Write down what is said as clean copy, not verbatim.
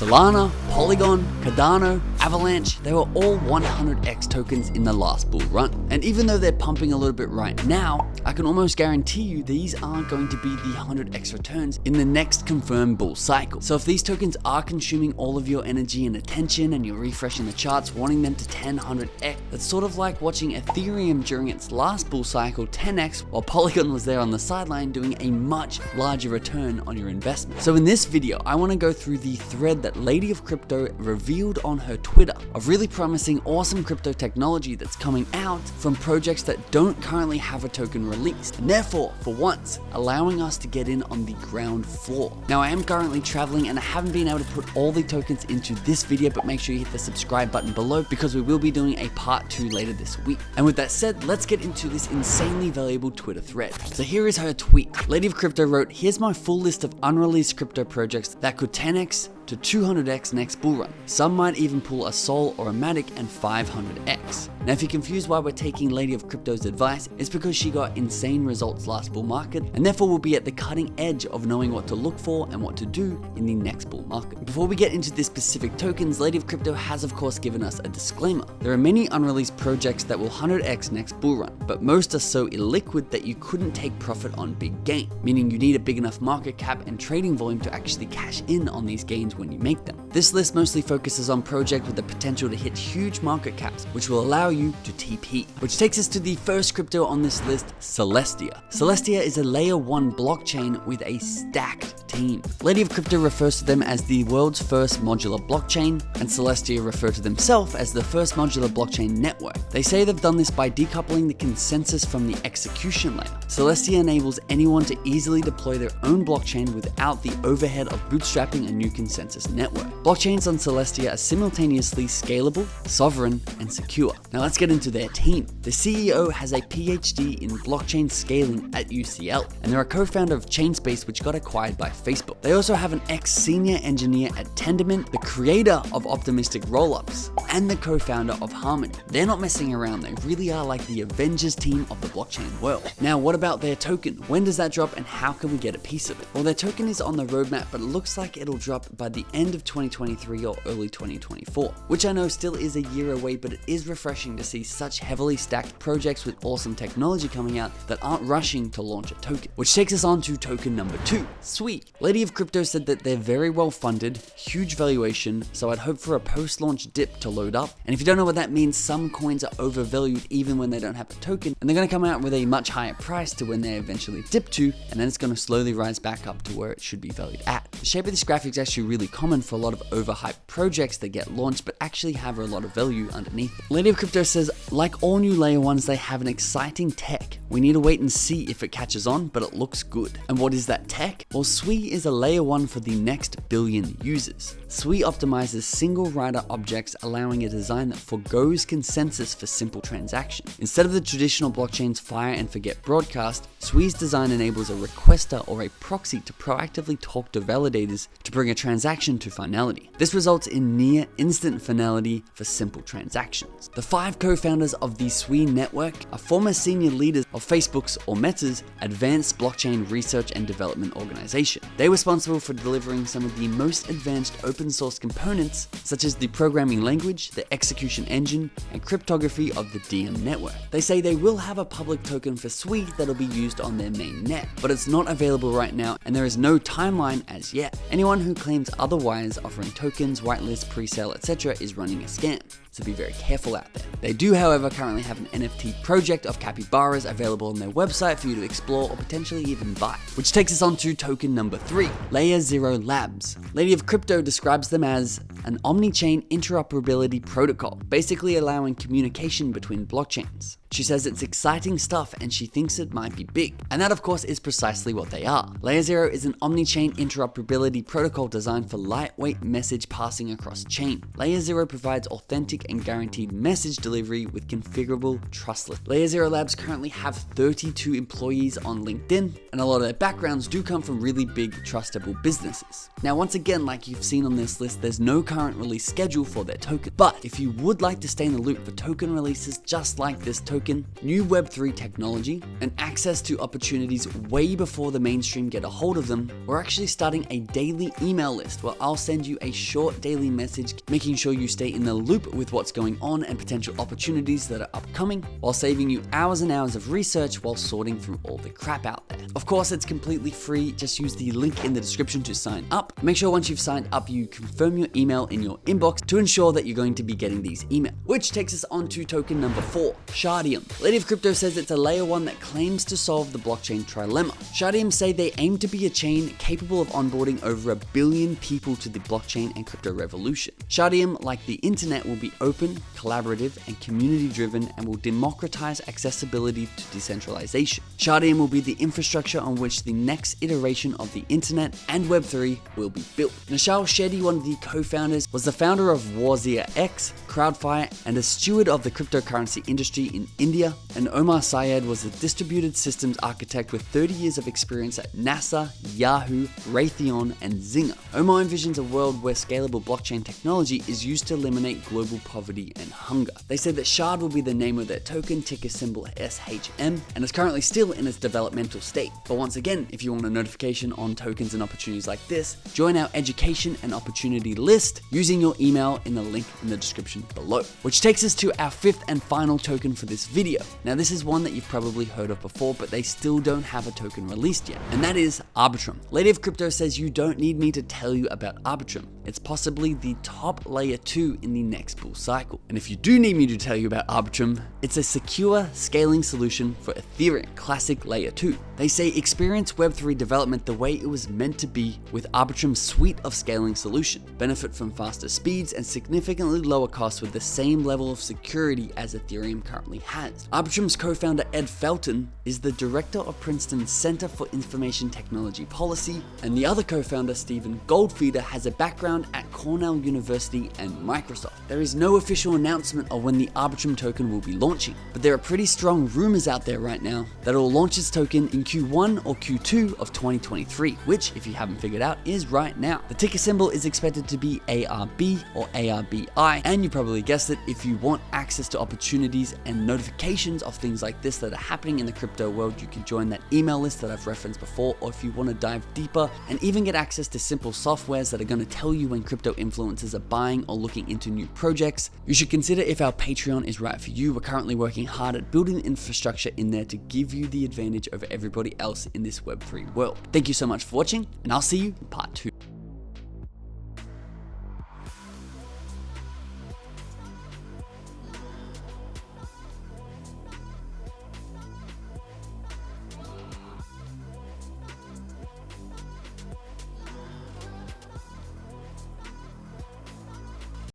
Solana, Polygon, Cardano, Avalanche, they were all 100x tokens in the last bull run. And even though they're pumping a little bit right now, I can almost guarantee you these aren't going to be the 100x returns in the next confirmed bull cycle. So if these tokens are consuming all of your energy and attention and you're refreshing the charts, wanting them to 10, 100x, that's sort of like watching Ethereum during its last bull cycle 10x while Polygon was there on the sideline doing a much larger return on your investment. So in this video, I want to go through the thread that Lady of Crypto revealed on her Twitter of really promising awesome crypto technology that's coming out from projects that don't currently have a token released, and therefore, for once, allowing us to get in on the ground floor. Now, I am currently traveling and I haven't been able to put all the tokens into this video, but make sure you hit the subscribe button below because we will be doing a part 2 later this week. And with that said, let's get into this insanely valuable Twitter thread. So here is her tweet. Lady of Crypto wrote, "Here's my full list of unreleased crypto projects that could 10x to 200x next bull run. Some might even pull a Sol or a Matic and 500x. Now, if you're confused why we're taking Lady of Crypto's advice, it's because she got insane results last bull market and therefore will be at the cutting edge of knowing what to look for and what to do in the next bull market. Before we get into the specific tokens, Lady of Crypto has of course given us a disclaimer. There are many unreleased projects that will 100x next bull run, but most are so illiquid that you couldn't take profit on big gain, meaning you need a big enough market cap and trading volume to actually cash in on these gains when you make them. This list mostly focuses on projects with the potential to hit huge market caps, which will allow you to TP. Which takes us to the first crypto on this list, Celestia. Celestia is a layer 1 blockchain with a stacked team. Lady of Crypto refers to them as the world's first modular blockchain, and Celestia refer to themselves as the first modular blockchain network. They say they've done this by decoupling the consensus from the execution layer. Celestia enables anyone to easily deploy their own blockchain without the overhead of bootstrapping a new consensus network. Blockchains on Celestia are simultaneously scalable, sovereign, and secure. Now let's get into their team. The CEO has a PhD in blockchain scaling at UCL, and they're a co-founder of Chainspace, which got acquired by Facebook. They also have an ex-senior engineer at Tendermint, the creator of Optimistic Rollups, and the co-founder of Harmony. They're not messing around, they really are like the Avengers team of the blockchain world. Now, what about their token? When does that drop and how can we get a piece of it? Well, their token is on the roadmap, but it looks like it'll drop by the end of 2023 or early 2024, which I know still is a year away, but it is refreshing to see such heavily stacked projects with awesome technology coming out that aren't rushing to launch a token. Which takes us on to token number 2, Sui. Lady of Crypto said that they're very well funded, huge valuation, so I'd hope for a post-launch dip to load up. And if you don't know what that means, some coins are overvalued even when they don't have a token, and they're going to come out with a much higher price to when they eventually dip to, and then it's going to slowly rise back up to where it should be valued at. The shape of this graphic is actually really common for a lot of overhyped projects that get launched but actually have a lot of value underneath it. Lady of Crypto says, like all new layer 1s, they have an exciting tech. We need to wait and see if it catches on, but it looks good. And what is that tech? Well, Sui is a layer 1 for the next billion users. Sui optimizes single writer objects, allowing a design that forgoes consensus for simple transactions. Instead of the traditional blockchain's fire and forget broadcast, Sui's design enables a requester or a proxy to proactively talk to validators to bring a transaction to finality. This results in near instant finality for simple transactions. The 5 co-founders of the Sui network are former senior leaders of Facebook's or Meta's Advanced Blockchain Research and Development Organization. They're responsible for delivering some of the most advanced open source components, such as the programming language, the execution engine, and cryptography of the Diem network. They say they will have a public token for Sui that'll be used on their main net, but it's not available right now and there is no timeline as yet. Anyone who claims otherwise, offering tokens, whitelist, pre-sale, etc. is running a scam. So be very careful out there. They do, however, currently have an NFT project of capybaras available on their website for you to explore or potentially even buy. Which takes us on to token number 3, Layer 0 Labs. Lady of Crypto describes them as an omni-chain interoperability protocol, basically allowing communication between blockchains. She says it's exciting stuff and she thinks it might be big. And that of course is precisely what they are. Layer 0 is an omni-chain interoperability protocol designed for lightweight message passing across chain. Layer 0 provides authentic and guaranteed message delivery with configurable trustless. Layer 0 Labs currently have 32 employees on LinkedIn, and a lot of their backgrounds do come from really big trustable businesses. Now once again, like you've seen on this list, there's no current release schedule for their token. But if you would like to stay in the loop for token releases just like this token token, new Web3 technology, and access to opportunities way before the mainstream get a hold of them, we're actually starting a daily email list where I'll send you a short daily message, making sure you stay in the loop with what's going on and potential opportunities that are upcoming, while saving you hours and hours of research while sorting through all the crap out there. Of course, it's completely free. Just use the link in the description to sign up. Make sure once you've signed up, you confirm your email in your inbox to ensure that you're going to be getting these emails. Which takes us on to token number 4, Shardium. Lady of Crypto says it's a layer 1 that claims to solve the blockchain trilemma. Shardium say they aim to be a chain capable of onboarding over 1 billion people to the blockchain and crypto revolution. Shardium, like the internet, will be open, collaborative, and community driven, and will democratize accessibility to decentralization. Shardium will be the infrastructure on which the next iteration of the internet and Web3 will be built. Nishal Shetty, one of the co-founders, was the founder of Wazir X, Crowdfire, and a steward of the cryptocurrency industry in India, and Omar Syed was a distributed systems architect with 30 years of experience at NASA, Yahoo, Raytheon, and Zynga. Omar envisions a world where scalable blockchain technology is used to eliminate global poverty and hunger. They said that Shard will be the name of their token, ticker symbol SHM, and is currently still in its developmental state. But once again, if you want a notification on tokens and opportunities like this, join our education and opportunity list using your email in the link in the description below. Which takes us to our 5th and final token for this video. Now this is one that you've probably heard of before, but they still don't have a token released yet, and that is Arbitrum. Lady of Crypto says you don't need me to tell you about Arbitrum. It's possibly the top layer 2 in the next bull cycle. And if you do need me to tell you about Arbitrum, it's a secure scaling solution for Ethereum, classic layer 2. They say experience Web3 development the way it was meant to be with Arbitrum's suite of scaling solution. Benefit from faster speeds and significantly lower costs with the same level of security as Ethereum currently has. Arbitrum's co-founder Ed Felton is the director of Princeton's Center for Information Technology Policy, and the other co-founder, Stephen Goldfeder, has a background at Cornell University and Microsoft. There is no official announcement of when the Arbitrum token will be launching, but there are pretty strong rumors out there right now that it will launch its token in Q1 or Q2 of 2023, which, if you haven't figured out, is right now. The ticker symbol is expected to be ARB or ARBI, and you probably guessed it, if you want access to opportunities and notifications of things like this that are happening in the crypto world, you can join that email list that I've referenced before, or if you want to dive deeper and even get access to simple softwares that are going to tell you when crypto influencers are buying or looking into new projects, you should consider if our Patreon is right for you. We're currently working hard at building the infrastructure in there to give you the advantage over everybody else in this Web3 world. Thank you so much for watching, and I'll see you in part 2.